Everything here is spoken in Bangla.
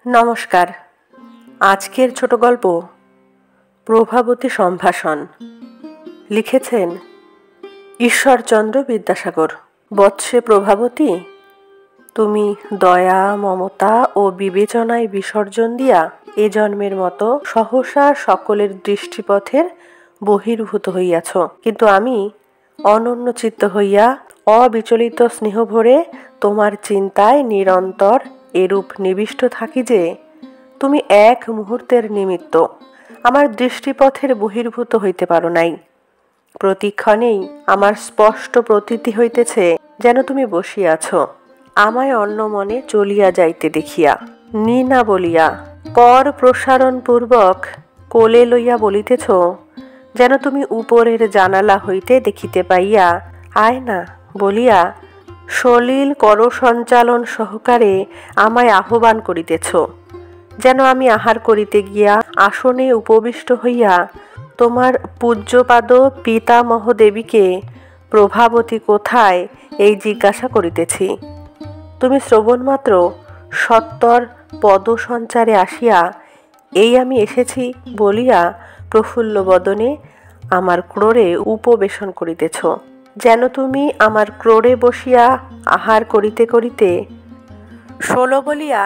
নমস্কার। আজকের ছোট গল্প প্রভাবতী সম্ভাষণ লিখেছেন ঈশ্বরচন্দ্র বিদ্যাসাগর। বৎসে প্রভাবতী, তুমি দয়া মমতা ও বিবেচনায় বিসর্জন দিয়া এ জন্মের মতো সহসা সকলের দৃষ্টিপথের বহির্ভূত হইয়াছ, কিন্তু আমি অনন্য চিত্ত হইয়া অবিচলিত স্নেহভরে তোমার চিন্তায় নিরন্তর এরূপ নিবিষ্ট থাকি যে তুমি এক মুহূর্তের নিমিত্ত আমার দৃষ্টিপথের বহির্ভূত হইতে পারো নাই। প্রতিক্ষণেই আমার স্পষ্ট প্রতীতি হইতেছে যেন তুমি বসিয়াছ, আমায় অন্য মনে চলিয়া যাইতে দেখিয়া, নি না বলিয়া কর প্রসারণ পূর্বক কোলে লইয়া বলিতেছ, যেন তুমি উপরের জানালা হইতে দেখিতে পাইয়া আয় না বলিয়া সলিল করসঞ্চালন সহকারে আমায় আহ্বান করিতেছ, যেন আমি আহার করিতে গিয়া আসনে উপবিষ্ট হইয়া তোমার পূজ্যপাদ পিতামহ দেবীকে প্রভাবতী কোথায় এই জিজ্ঞাসা করিতেছি। তুমি শ্রবণমাত্র সত্বর পদসঞ্চারে আসিয়া এই আমি এসেছি বলিয়া প্রফুল্ল বদনে আমার ক্রোড়ে উপবেশন করিতেছ, যেন তুমি আমার ক্রোড়ে বসিয়া আহার করিতে করিতে ষোলো বলিয়া